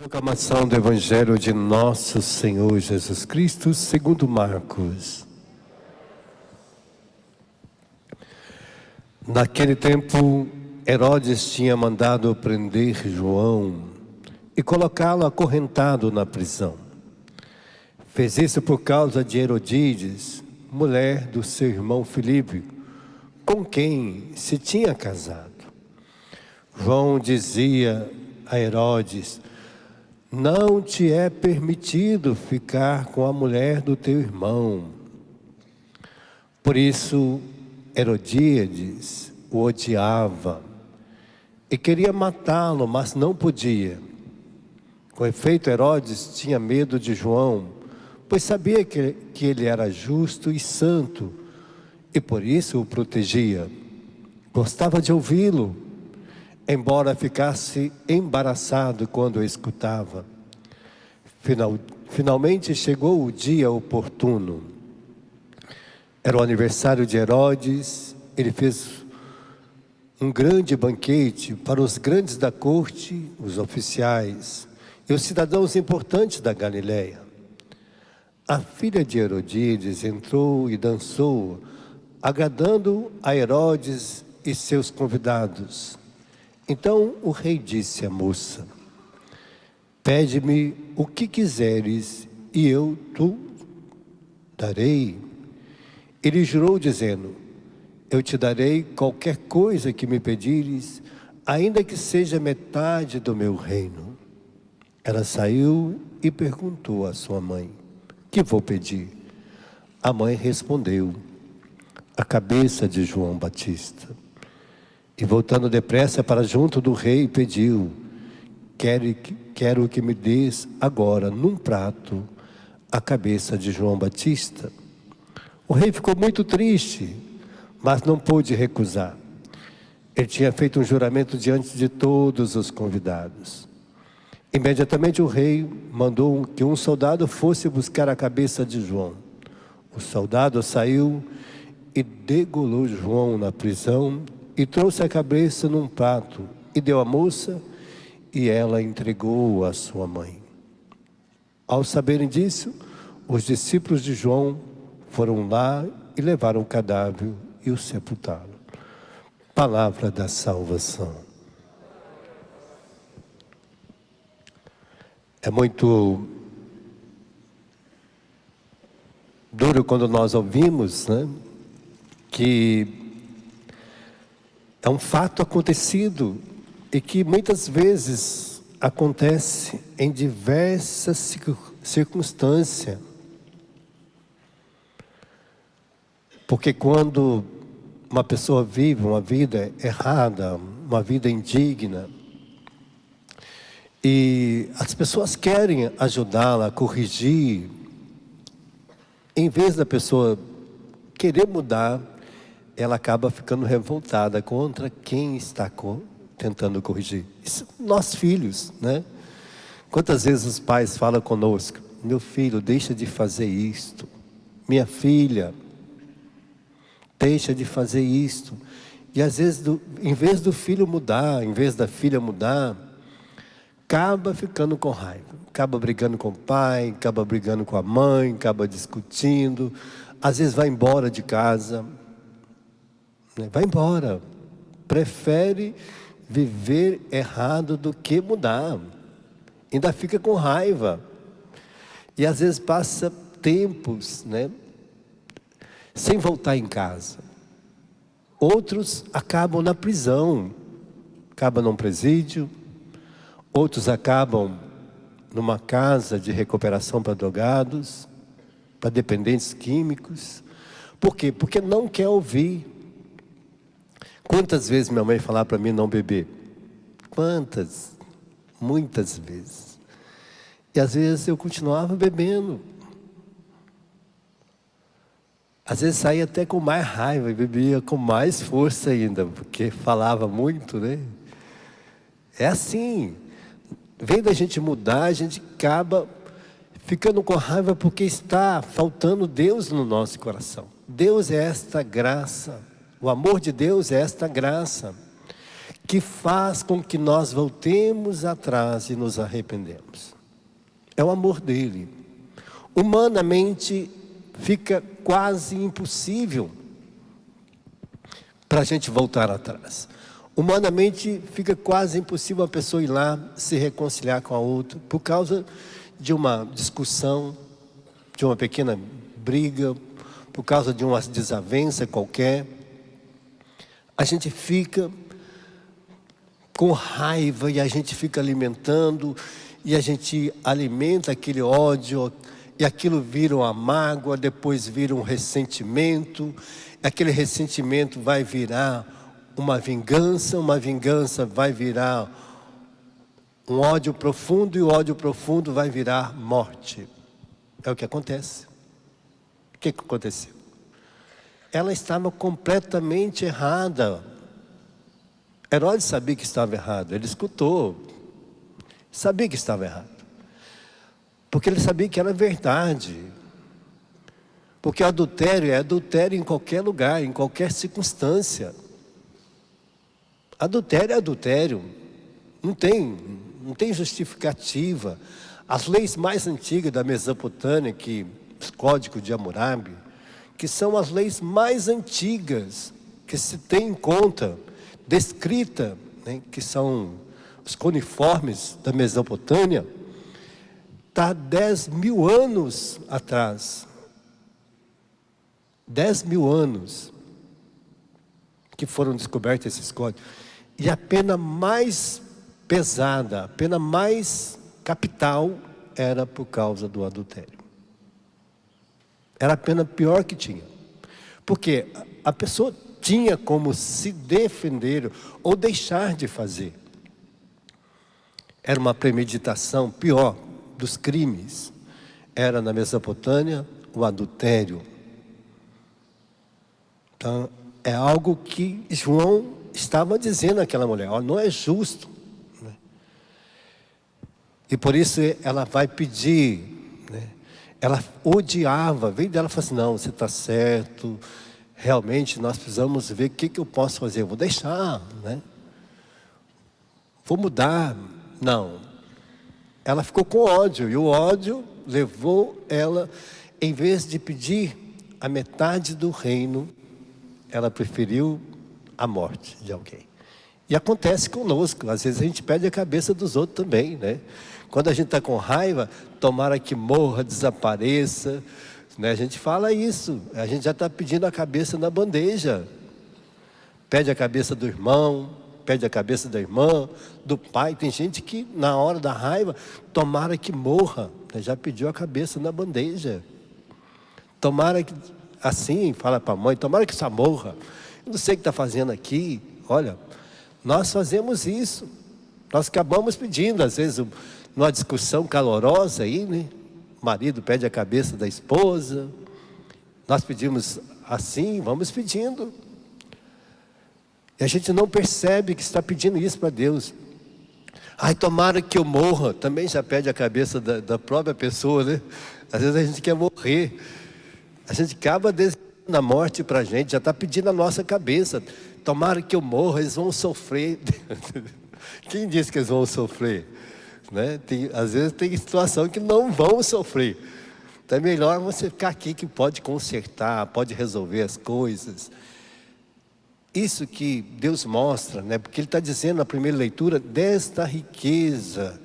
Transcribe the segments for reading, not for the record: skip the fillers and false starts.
Proclamação do Evangelho de Nosso Senhor Jesus Cristo, segundo Marcos. Naquele tempo, Herodes tinha mandado prender João e colocá-lo acorrentado na prisão. Fez isso por causa de Herodíades, mulher do seu irmão Filipe, com quem se tinha casado. João dizia a Herodes: não te é permitido ficar com a mulher do teu irmão. Por isso, Herodíades o odiava e queria matá-lo, mas não podia. Com efeito, Herodes tinha medo de João, pois sabia que ele era justo e santo, e por isso o protegia. Gostava de ouvi-lo, embora ficasse embaraçado quando o escutava. Finalmente chegou o dia oportuno. Era o aniversário de Herodes. Ele fez um grande banquete para os grandes da corte, os oficiais e os cidadãos importantes da Galileia. A filha de Herodíades entrou e dançou, agradando a Herodes e seus convidados. Então o rei disse à moça: pede-me o que quiseres e eu te darei. Ele jurou dizendo: eu te darei qualquer coisa que me pedires, ainda que seja metade do meu reino. Ela saiu e perguntou à sua mãe: que vou pedir? A mãe respondeu: a cabeça de João Batista. E voltando depressa para junto do rei, pediu: quero que me des agora, num prato, a cabeça de João Batista. O rei ficou muito triste, mas não pôde recusar. Ele tinha feito um juramento diante de todos os convidados. Imediatamente o rei mandou que um soldado fosse buscar a cabeça de João. O soldado saiu e degolou João na prisão, e trouxe a cabeça num prato, e deu à moça, e ela entregou à sua mãe. Ao saberem disso, os discípulos de João foram lá e levaram o cadáver e o sepultaram. Palavra da salvação. É muito duro quando nós ouvimos, que é um fato acontecido e que muitas vezes acontece em diversas circunstâncias. Porque quando uma pessoa vive uma vida errada, uma vida indigna, e as pessoas querem ajudá-la a corrigir, em vez da pessoa querer mudar, ela acaba ficando revoltada contra quem está tentando corrigir. Isso, nós filhos, Quantas vezes os pais falam conosco: meu filho, deixa de fazer isto. Minha filha, deixa de fazer isto. E às vezes, em vez do filho mudar, em vez da filha mudar, acaba ficando com raiva. Acaba brigando com o pai, acaba brigando com a mãe, acaba discutindo. Às vezes vai embora de casa. Vai embora. Prefere viver errado do que mudar. Ainda fica com raiva. E às vezes passa tempos, sem voltar em casa. Outros acabam na prisão. Acabam num presídio. Outros acabam numa casa de recuperação para drogados, para dependentes químicos. Por quê? Porque não quer ouvir. Quantas vezes minha mãe falava para mim não beber? Quantas? Muitas vezes. E às vezes eu continuava bebendo. Às vezes saía até com mais raiva e bebia com mais força ainda, porque falava muito, É assim. Vem da gente mudar, a gente acaba ficando com raiva porque está faltando Deus no nosso coração. Deus é esta graça. O amor de Deus é esta graça que faz com que nós voltemos atrás e nos arrependemos. É o amor dele. Humanamente fica quase impossível para a gente voltar atrás. Humanamente fica quase impossível a pessoa ir lá se reconciliar com a outra por causa de uma discussão, de uma pequena briga, por causa de uma desavença qualquer. A gente fica com raiva e a gente fica alimentando, e a gente alimenta aquele ódio, e aquilo vira uma mágoa, depois vira um ressentimento, aquele ressentimento vai virar uma vingança vai virar um ódio profundo, e o ódio profundo vai virar morte. É o que acontece. O que aconteceu? Ela estava completamente errada. Herodes sabia que estava errado, ele escutou, sabia que estava errado, porque ele sabia que era verdade. Porque adultério é adultério em qualquer lugar, em qualquer circunstância. Adultério é adultério, não tem justificativa. As leis mais antigas da Mesopotâmia, os códigos de Hammurabi, que são as leis mais antigas que se tem em conta, descrita, né, que são os cuneiformes da Mesopotâmia, está 10.000 anos atrás. 10.000 anos que foram descobertos esses códigos. E a pena mais pesada, a pena mais capital, era por causa do adultério. Era a pena pior que tinha. Porque a pessoa tinha como se defender ou deixar de fazer. Era uma premeditação pior dos crimes. Era na Mesopotâmia o adultério. Então, é algo que João estava dizendo àquela mulher: ó, não é justo. E por isso ela vai pedir, né? Ela odiava, veio dela e falou assim: não, você está certo, realmente nós precisamos ver o que eu posso fazer. Eu vou deixar, né? Vou mudar. Não. Ela ficou com ódio, e o ódio levou ela, em vez de pedir a metade do reino, ela preferiu a morte de alguém. E acontece conosco, às vezes a gente perde a cabeça dos outros também, né? Quando a gente está com raiva, tomara que morra, desapareça, né? A gente fala isso, a gente já está pedindo a cabeça na bandeja. Pede a cabeça do irmão, pede a cabeça da irmã, do pai. Tem gente que na hora da raiva, tomara que morra, né? Já pediu a cabeça na bandeja. Tomara que, assim, fala para a mãe, tomara que só morra. Eu não sei o que está fazendo aqui. Olha, nós fazemos isso. Nós acabamos pedindo, às vezes, numa discussão calorosa aí, né? O marido pede a cabeça da esposa. Nós pedimos assim, vamos pedindo. E a gente não percebe que está pedindo isso para Deus. Ai, tomara que eu morra. Também já pede a cabeça da própria pessoa, né? Às vezes a gente quer morrer. A gente acaba desejando a morte para a gente, já está pedindo a nossa cabeça. Tomara que eu morra, eles vão sofrer. Quem disse que eles vão sofrer? Né? Às vezes tem situação que não vão sofrer. Então é melhor você ficar aqui, que pode consertar, pode resolver as coisas. Isso que Deus mostra, né? Porque Ele está dizendo na primeira leitura desta riqueza,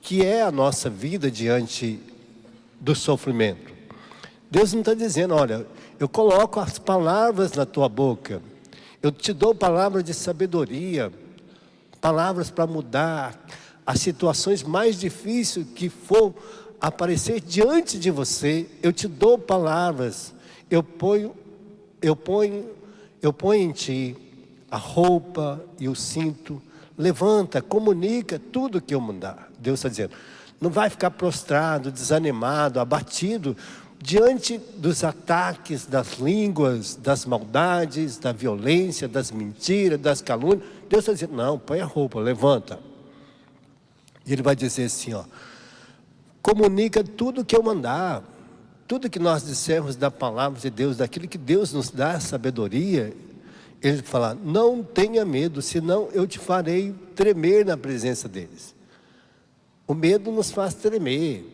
que é a nossa vida diante do sofrimento. Deus não está dizendo: olha, eu coloco as palavras na tua boca, eu te dou palavras de sabedoria, palavras para mudar as situações mais difíceis que for aparecer diante de você. Eu te dou palavras, eu ponho em ti a roupa e o cinto. Levanta, comunica tudo que eu mandar. Deus está dizendo: não vai ficar prostrado, desanimado, abatido diante dos ataques das línguas, das maldades, da violência, das mentiras, das calúnias. Deus está dizendo: não, põe a roupa, levanta. E Ele vai dizer assim, ó: comunica tudo que eu mandar, tudo que nós dissermos da palavra de Deus, daquilo que Deus nos dá sabedoria. Ele fala, não tenha medo, senão eu te farei tremer na presença deles. O medo nos faz tremer,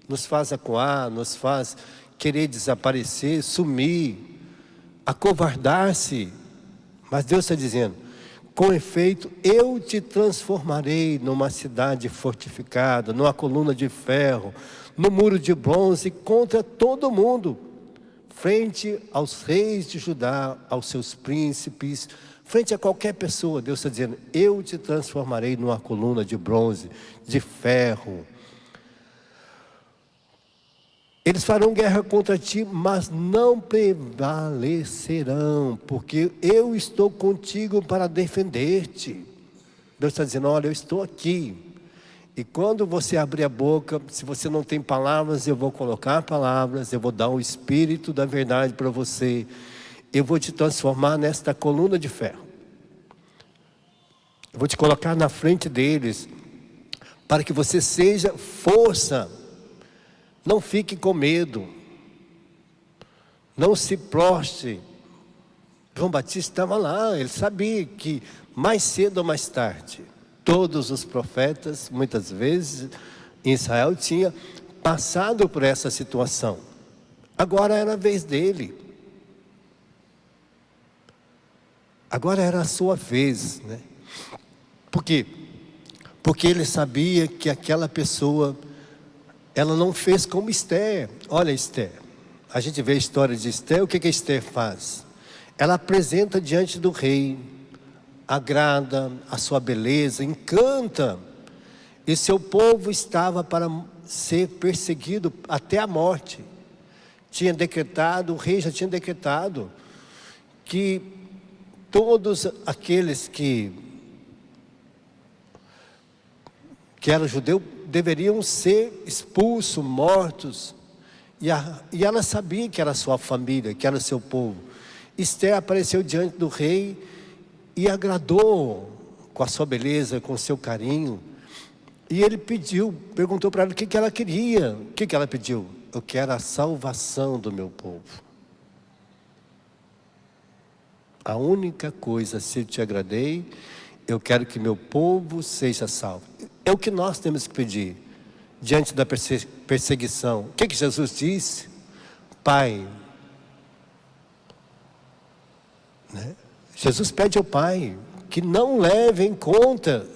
nos faz acuar, nos faz querer desaparecer, sumir, acovardar-se. Mas Deus está dizendo, com efeito, eu te transformarei numa cidade fortificada, numa coluna de ferro, no muro de bronze contra todo mundo, frente aos reis de Judá, aos seus príncipes, frente a qualquer pessoa. Deus está dizendo, eu te transformarei numa coluna de bronze, de ferro. Eles farão guerra contra ti, mas não prevalecerão, porque eu estou contigo para defender-te. Deus está dizendo, olha, eu estou aqui. E quando você abrir a boca, se você não tem palavras, eu vou colocar palavras, eu vou dar o Espírito da verdade para você. Eu vou te transformar nesta coluna de ferro. Eu vou te colocar na frente deles, para que você seja força. Não fique com medo. Não se prostre. João Batista estava lá, ele sabia que mais cedo ou mais tarde, todos os profetas, muitas vezes, em Israel, tinham passado por essa situação. Agora era a vez dele. Agora era a sua vez, né? Por quê? Porque ele sabia que aquela pessoa, ela não fez como Esther. Olha Esther, a gente vê a história de Esther, o que que Esther faz? Ela apresenta diante do rei, agrada a sua beleza, encanta. E seu povo estava para ser perseguido até a morte. Tinha decretado, o rei já tinha decretado, que todos aqueles que eram judeus deveriam ser expulsos, mortos. E ela sabia que era a sua família, que era o seu povo. Esther apareceu diante do rei e agradou com a sua beleza, com o seu carinho. E ele perguntou para ela o que ela queria. O que ela pediu? Eu quero a salvação do meu povo. A única coisa, se eu te agradei, eu quero que meu povo seja salvo. É o que nós temos que pedir diante da perseguição. O que Jesus disse? Pai, né? Jesus pede ao Pai que não leve em conta,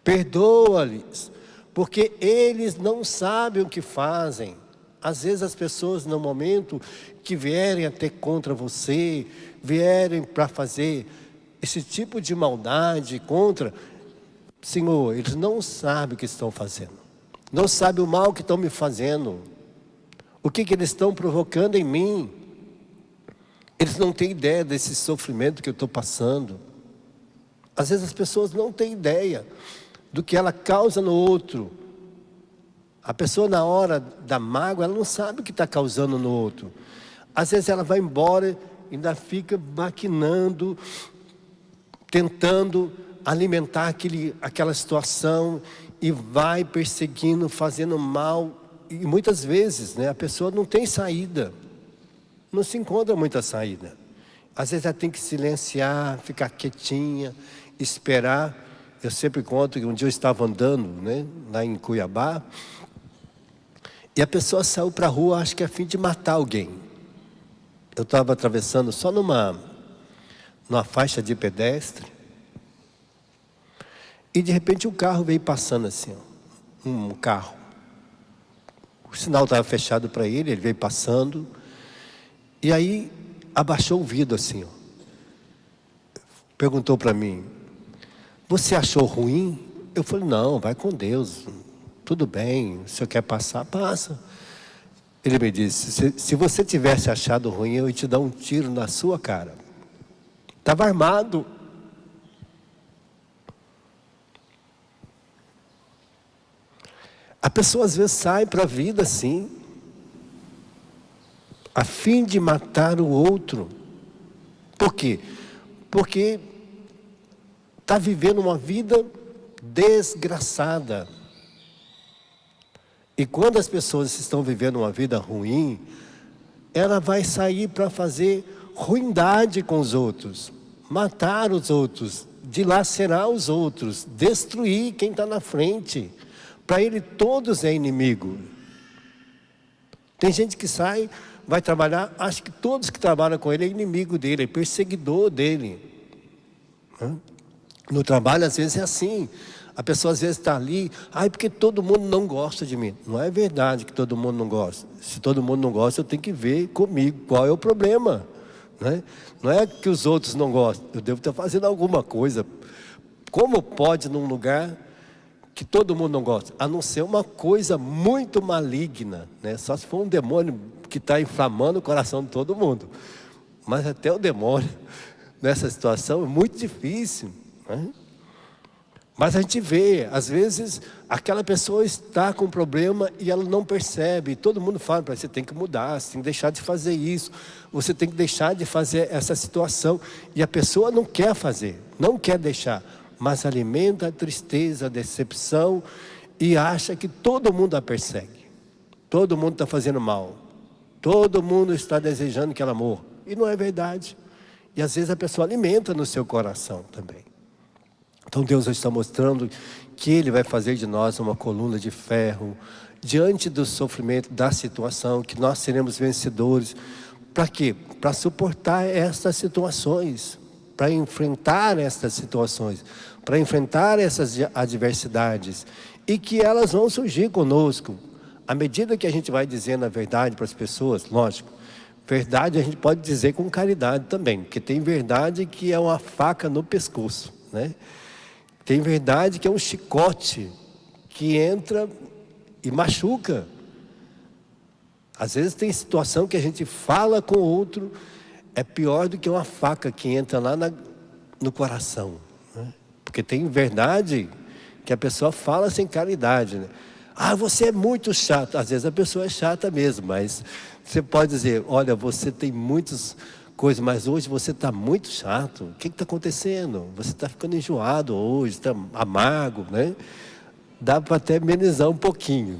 perdoa-lhes, porque eles não sabem o que fazem. Às vezes as pessoas, no momento que vierem até contra você, vierem para fazer esse tipo de maldade contra, Senhor, eles não sabem o que estão fazendo, não sabem o mal que estão me fazendo, o que eles estão provocando em mim. Eles não têm ideia desse sofrimento que eu estou passando. Às vezes as pessoas não têm ideia do que ela causa no outro. A pessoa, na hora da mágoa, ela não sabe o que está causando no outro. Às vezes ela vai embora e ainda fica maquinando, tentando alimentar aquela situação, e vai perseguindo, fazendo mal. E muitas vezes, né, a pessoa não tem saída, não se encontra muita saída. Às vezes ela tem que silenciar, ficar quietinha, esperar. Eu sempre conto que um dia eu estava andando, né, lá em Cuiabá, e a pessoa saiu para a rua, acho que a fim de matar alguém. Eu estava atravessando só numa faixa de pedestre, e de repente um carro veio passando assim, ó, um carro. O sinal estava fechado para ele, ele veio passando, e aí abaixou o vidro assim, ó. Perguntou para mim, você achou ruim? Eu falei, não, vai com Deus, tudo bem, o senhor quer passar, passa. Ele me disse, se você tivesse achado ruim, eu ia te dar um tiro na sua cara. Estava armado. A pessoa às vezes sai para a vida assim, a fim de matar o outro. Por quê? Porque está vivendo uma vida desgraçada. E quando as pessoas estão vivendo uma vida ruim, ela vai sair para fazer ruindade com os outros, matar os outros, dilacerar os outros, destruir quem está na frente. Para ele todos é inimigo. Tem gente que sai, vai trabalhar, acha que todos que trabalham com ele é inimigo dele, é perseguidor dele. No trabalho às vezes é assim. A pessoa às vezes está ali, porque todo mundo não gosta de mim. Não é verdade que todo mundo não gosta. Se todo mundo não gosta, eu tenho que ver comigo qual é o problema. Não é que os outros não gostam, eu devo estar fazendo alguma coisa. Como pode num lugar que todo mundo não gosta? A não ser uma coisa muito maligna, Só se for um demônio que está inflamando o coração de todo mundo. Mas até o demônio, nessa situação, é muito difícil, Mas a gente vê, às vezes, aquela pessoa está com um problema e ela não percebe. Todo mundo fala para você, tem que mudar, você tem que deixar de fazer isso. Você tem que deixar de fazer essa situação. E a pessoa não quer fazer, não quer deixar. Mas alimenta a tristeza, a decepção e acha que todo mundo a persegue. Todo mundo está fazendo mal. Todo mundo está desejando que ela morra. E não é verdade. E às vezes a pessoa alimenta no seu coração também. Então Deus está mostrando que Ele vai fazer de nós uma coluna de ferro, diante do sofrimento, da situação, que nós seremos vencedores. Para quê? Para suportar estas situações, para enfrentar estas situações, para enfrentar essas adversidades, e que elas vão surgir conosco. À medida que a gente vai dizendo a verdade para as pessoas, lógico, verdade a gente pode dizer com caridade também, porque tem verdade que é uma faca no pescoço, Tem verdade que é um chicote que entra e machuca. Às vezes tem situação que a gente fala com o outro, é pior do que uma faca que entra lá no coração. Porque tem verdade que a pessoa fala sem caridade. Você é muito chato. Às vezes a pessoa é chata mesmo, mas você pode dizer, olha, você tem muitas coisas, mas hoje você está muito chato. O que está acontecendo? Você está ficando enjoado hoje, está amargo, Dá para até amenizar um pouquinho,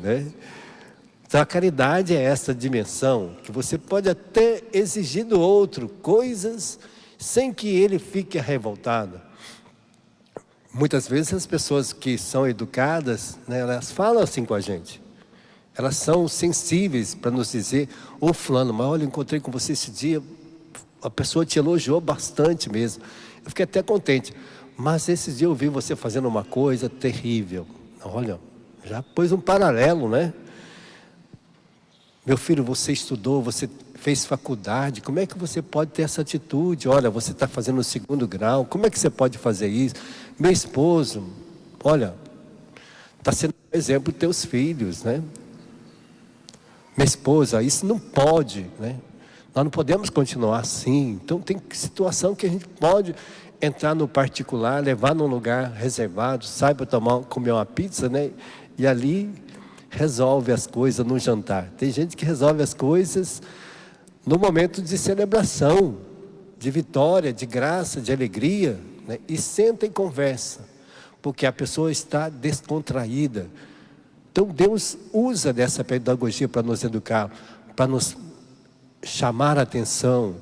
Então a caridade é essa dimensão, que você pode até exigir do outro coisas sem que ele fique revoltado. Muitas vezes as pessoas que são educadas, elas falam assim com a gente. Elas são sensíveis para nos dizer, fulano, mas olha, eu encontrei com você esse dia, a pessoa te elogiou bastante mesmo. Eu fiquei até contente. Mas esses dias eu vi você fazendo uma coisa terrível. Olha, já pôs um paralelo, Meu filho, você estudou, você fez faculdade. Como é que você pode ter essa atitude? Olha, você está fazendo o 2º grau. Como é que você pode fazer isso? Meu esposo, olha, está sendo um exemplo dos teus filhos, Minha esposa, isso não pode, Nós não podemos continuar assim. Então tem situação que a gente pode entrar no particular, levar num lugar reservado, sai para comer uma pizza, E ali resolve as coisas no jantar. Tem gente que resolve as coisas no momento de celebração, de vitória, de graça, de alegria, E senta e conversa, porque a pessoa está descontraída. Então Deus usa dessa pedagogia para nos educar, para nos chamar a atenção,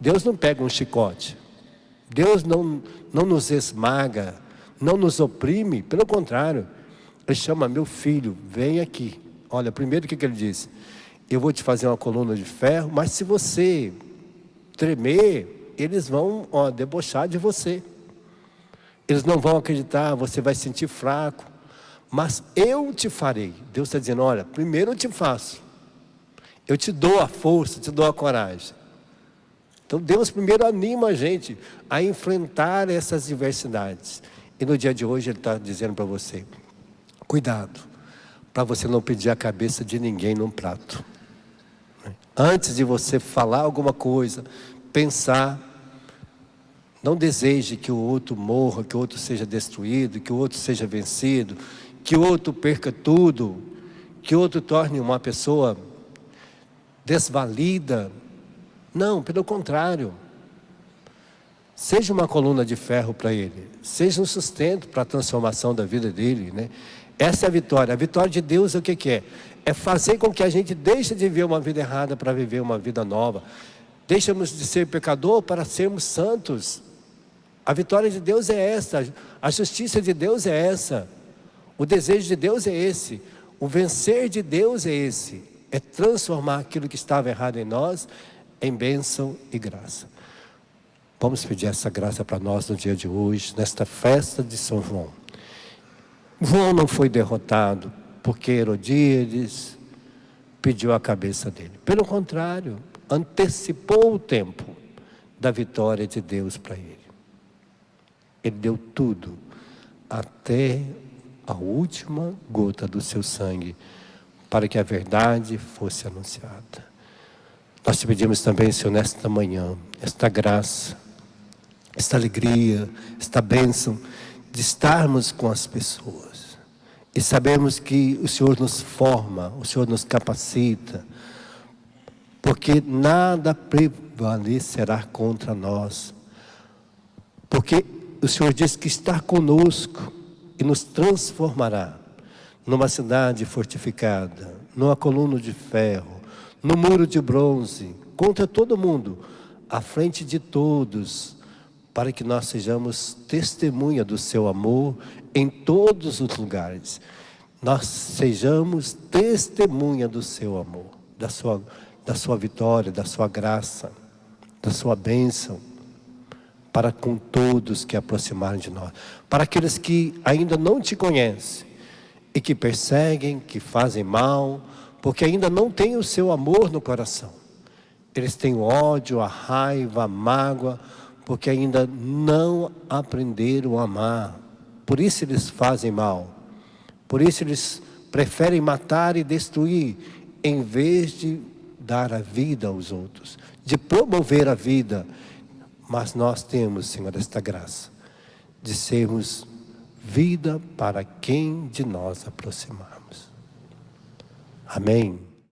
Deus não pega um chicote, Deus não nos esmaga, não nos oprime, pelo contrário, Ele chama, meu filho, vem aqui. Olha, primeiro o que Ele disse? Eu vou te fazer uma coluna de ferro, mas se você tremer, eles vão debochar de você. Eles não vão acreditar, você vai se sentir fraco, mas eu te farei. Deus está dizendo, olha, primeiro eu te faço. Eu te dou a força, te dou a coragem. Então Deus primeiro anima a gente a enfrentar essas diversidades. E no dia de hoje Ele está dizendo para você, cuidado, para você não pedir a cabeça de ninguém num prato. Antes de você falar alguma coisa, pensar, não deseje que o outro morra, que o outro seja destruído, que o outro seja vencido, que o outro perca tudo, que o outro torne uma pessoa desvalida. Não, pelo contrário. Seja uma coluna de ferro para ele. Seja um sustento para a transformação da vida dele, Essa é a vitória. A vitória de Deus é o que é? É fazer com que a gente deixe de viver uma vida errada para viver uma vida nova. Deixamos de ser pecador para sermos santos. A vitória de Deus é essa, a justiça de Deus é essa, o desejo de Deus é esse, o vencer de Deus é esse, é transformar aquilo que estava errado em nós em bênção e graça. Vamos pedir essa graça para nós no dia de hoje, nesta festa de São João. João não foi derrotado porque Herodíades pediu a cabeça dele. Pelo contrário, antecipou o tempo da vitória de Deus para ele. Ele deu tudo, até a última gota do seu sangue, para que a verdade fosse anunciada. Nós te pedimos também, Senhor, nesta manhã, esta graça, esta alegria, esta bênção de estarmos com as pessoas. E sabemos que o Senhor nos forma, o Senhor nos capacita, porque nada prevalecerá contra nós. Porque o Senhor diz que está conosco e nos transformará numa cidade fortificada, numa coluna de ferro, no muro de bronze, contra todo mundo, à frente de todos, para que nós sejamos testemunha do seu amor em todos os lugares. Nós sejamos testemunha do seu amor, da sua vitória, da sua graça, da sua bênção, para com todos que aproximarem de nós, para aqueles que ainda não te conhecem e que perseguem, que fazem mal, porque ainda não têm o seu amor no coração. Eles têm o ódio, a raiva, a mágoa, porque ainda não aprenderam a amar. Por isso eles fazem mal. Por isso eles preferem matar e destruir, em vez de dar a vida aos outros, de promover a vida. Mas nós temos, Senhor, esta graça de sermos vida para quem de nós aproximarmos. Amém.